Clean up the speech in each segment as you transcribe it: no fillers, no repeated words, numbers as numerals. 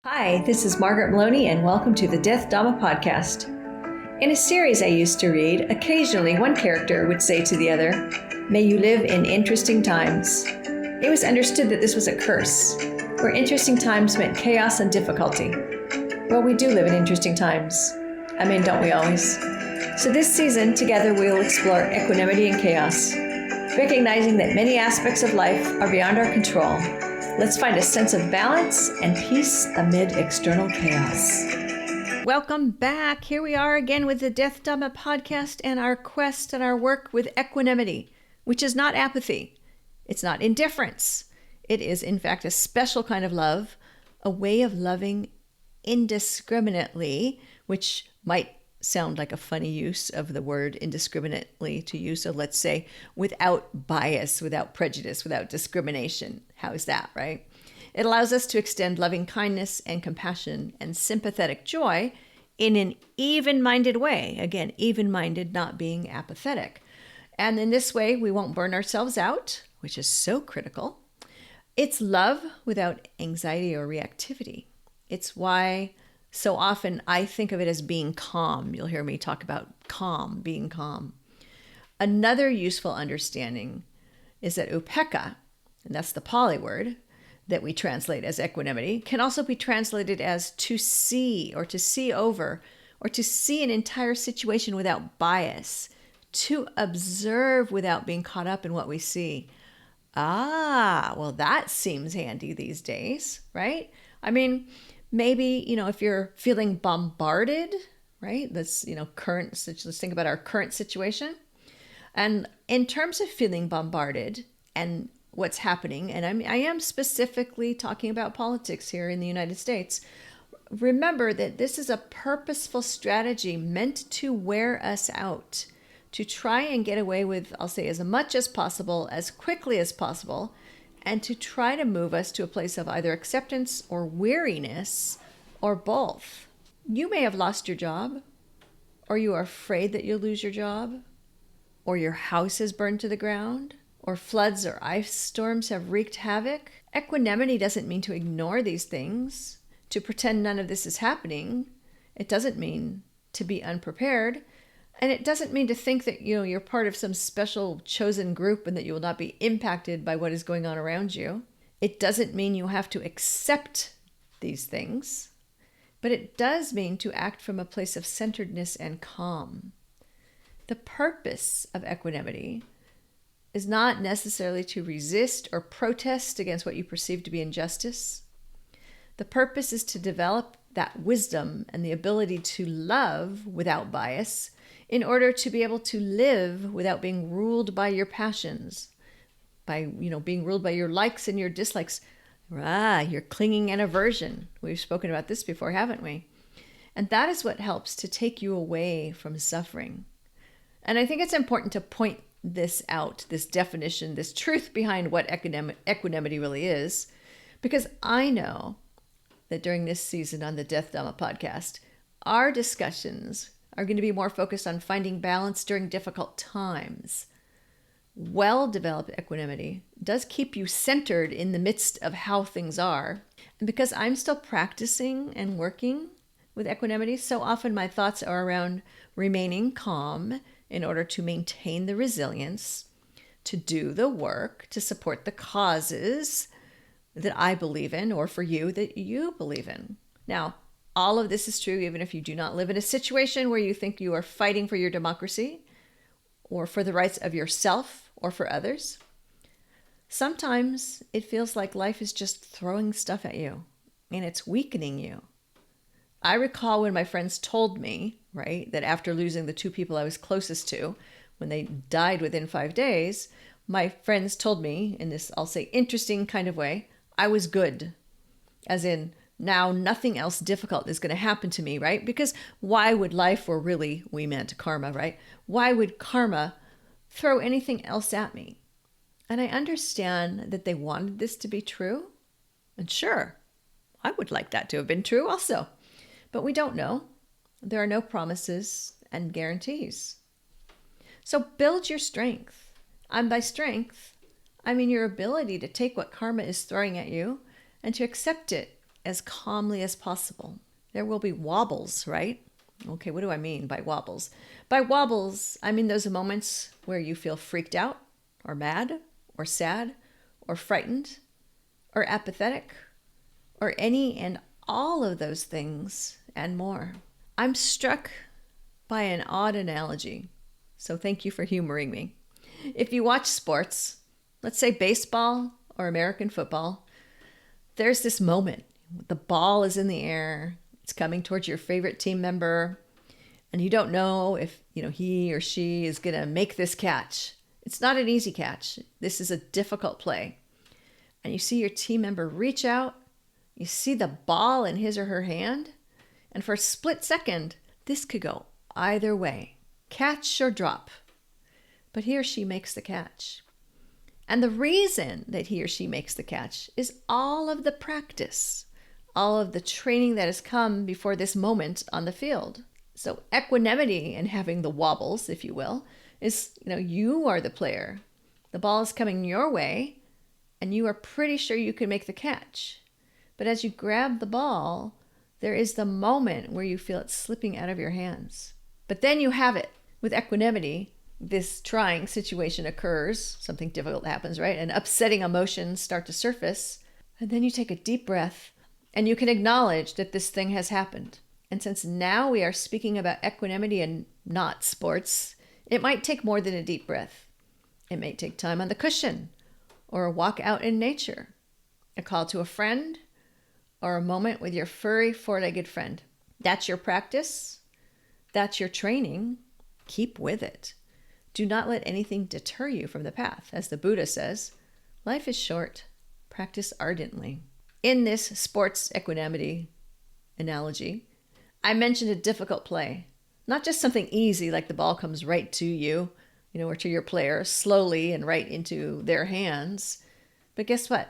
Hi, this is Margaret Maloney, and welcome to the Death Dhamma Podcast. In a series I used to read, occasionally one character would say to the other, "May you live in interesting times." It was understood that this was a curse, where interesting times meant chaos and difficulty. Well, we do live in interesting times. I mean, don't we always? So this season, together we will explore equanimity and chaos, recognizing that many aspects of life are beyond our control. Let's find a sense of balance and peace amid external chaos. Welcome back. Here we are again with the Death Dhamma Podcast and our quest and our work with equanimity, which is not apathy. It's not indifference. It is, in fact, a special kind of love, a way of loving indiscriminately, which might sound like a funny use of the word indiscriminately to you. So let's say without bias, without prejudice, without discrimination. How is that, right? It allows us to extend loving kindness and compassion and sympathetic joy in an even-minded way. Again, even-minded, not being apathetic. And in this way, we won't burn ourselves out, which is so critical. It's love without anxiety or reactivity. It's why so often I think of it as being calm. You'll hear me talk about calm, being calm. Another useful understanding is that upekkha, and that's the Pali word that we translate as equanimity, can also be translated as to see or to see over or to see an entire situation without bias, to observe without being caught up in what we see. Well, that seems handy these days, right? I mean, maybe, if you're feeling bombarded, right? That's, current, let's think about our current situation. And in terms of feeling bombarded and what's happening, and I am specifically talking about politics here in the United States, remember that this is a purposeful strategy meant to wear us out, to try and get away with, I'll say, as much as possible, as quickly as possible, and to try to move us to a place of either acceptance or weariness or both. You may have lost your job, or you are afraid that you'll lose your job, or your house is burned to the ground, or floods or ice storms have wreaked havoc. Equanimity doesn't mean to ignore these things, to pretend none of this is happening. It doesn't mean to be unprepared. And it doesn't mean to think that, you're part of some special chosen group and that you will not be impacted by what is going on around you. It doesn't mean you have to accept these things, but it does mean to act from a place of centeredness and calm. The purpose of equanimity is not necessarily to resist or protest against what you perceive to be injustice. The purpose is to develop that wisdom and the ability to love without bias, in order to be able to live without being ruled by your passions, by, being ruled by your likes and your dislikes, your clinging and aversion. We've spoken about this before, haven't we? And that is what helps to take you away from suffering. And I think it's important to point this out, this definition, this truth behind what equanimity really is, because I know that during this season on the Death Dhamma Podcast, our discussions are going to be more focused on finding balance during difficult times. Well-developed equanimity does keep you centered in the midst of how things are. And because I'm still practicing and working with equanimity, so often my thoughts are around remaining calm in order to maintain the resilience, to do the work, to support the causes that I believe in, or for you that you believe in. Now, all of this is true even if you do not live in a situation where you think you are fighting for your democracy or for the rights of yourself or for others. Sometimes it feels like life is just throwing stuff at you and it's weakening you. I recall when my friends told me, right, that after losing the two people I was closest to, when they died within 5 days, my friends told me in this, I'll say, interesting kind of way, I was good. As in, now nothing else difficult is going to happen to me, right? Because why would life, or really we meant karma, right? Why would karma throw anything else at me? And I understand that they wanted this to be true. And sure, I would like that to have been true also. But we don't know. There are no promises and guarantees. So build your strength. And by strength, I mean your ability to take what karma is throwing at you and to accept it as calmly as possible. There will be wobbles, right? Okay, what do I mean by wobbles? By wobbles, I mean those moments where you feel freaked out or mad or sad or frightened or apathetic or any and all of those things and more. I'm struck by an odd analogy, so thank you for humoring me. If you watch sports, let's say baseball or American football, there's this moment. The ball is in the air. It's coming towards your favorite team member, and you don't know if he or she is going to make this catch. It's not an easy catch. This is a difficult play. And you see your team member reach out. You see the ball in his or her hand. And for a split second, this could go either way, catch or drop. But he or she makes the catch. And the reason that he or she makes the catch is all of the practice, all of the training that has come before this moment on the field. So equanimity and having the wobbles, if you will, is, you are the player. The ball is coming your way, and you are pretty sure you can make the catch. But as you grab the ball, there is the moment where you feel it slipping out of your hands. But then you have it. With equanimity, this trying situation occurs, something difficult happens, right? And upsetting emotions start to surface. And then you take a deep breath and you can acknowledge that this thing has happened. And since now we are speaking about equanimity and not sports, it might take more than a deep breath. It may take time on the cushion or a walk out in nature, a call to a friend, or a moment with your furry four-legged friend. That's your practice. That's your training. Keep with it. Do not let anything deter you from the path. As the Buddha says, life is short. Practice ardently. In this sports equanimity analogy, I mentioned a difficult play. Not just something easy like the ball comes right to you, or to your player, slowly and right into their hands. But guess what?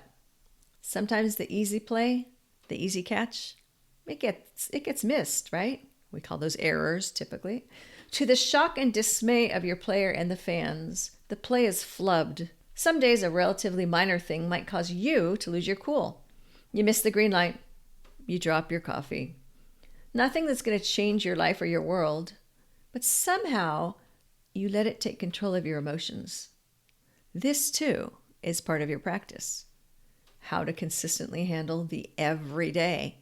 Sometimes the easy play, the easy catch, it gets missed, right? We call those errors typically. To the shock and dismay of your player and the fans, the play is flubbed. Some days a relatively minor thing might cause you to lose your cool. You miss the green light. You drop your coffee. Nothing that's going to change your life or your world, but somehow you let it take control of your emotions. This too is part of your practice. How to consistently handle the everyday.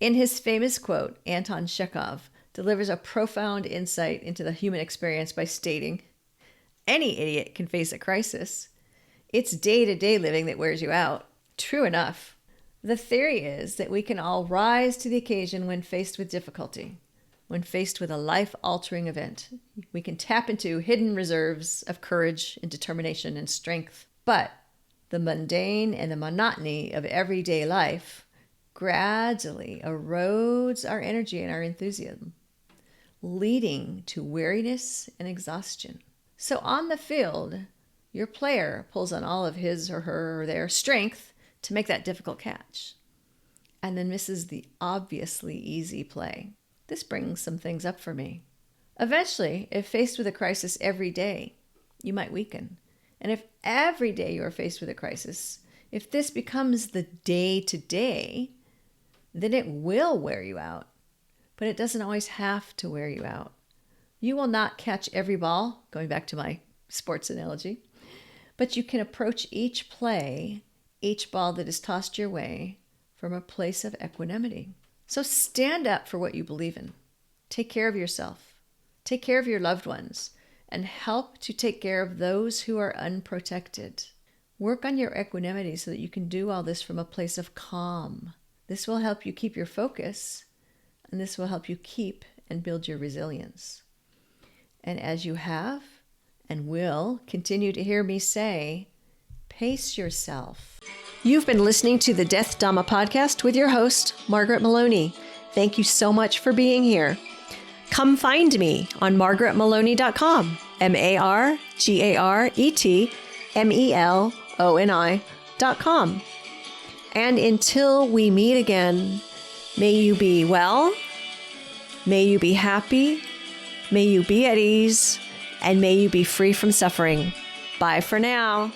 In his famous quote, Anton Chekhov delivers a profound insight into the human experience by stating, "Any idiot can face a crisis. It's day-to-day living that wears you out." True enough. The theory is that we can all rise to the occasion when faced with difficulty, when faced with a life-altering event. We can tap into hidden reserves of courage and determination and strength. But the mundane and the monotony of everyday life gradually erodes our energy and our enthusiasm, leading to weariness and exhaustion. So on the field, your player pulls on all of his or her or their strength to make that difficult catch, and then misses the obviously easy play. This brings some things up for me. Eventually, if faced with a crisis every day, you might weaken. And if every day you are faced with a crisis, if this becomes the day-to-day, then it will wear you out. But it doesn't always have to wear you out. You will not catch every ball, going back to my sports analogy, but you can approach each play, each ball that is tossed your way, from a place of equanimity. So stand up for what you believe in. Take care of yourself. Take care of your loved ones, and help to take care of those who are unprotected. Work on your equanimity so that you can do all this from a place of calm. This will help you keep your focus, and this will help you keep and build your resilience. And as you have and will continue to hear me say, pace yourself. You've been listening to the Death Dhamma Podcast with your host, Margaret Maloney. Thank you so much for being here. Come find me on margaretmaloney.com, margaretmeloni.com. And until we meet again, may you be well, may you be happy, may you be at ease, and may you be free from suffering. Bye for now.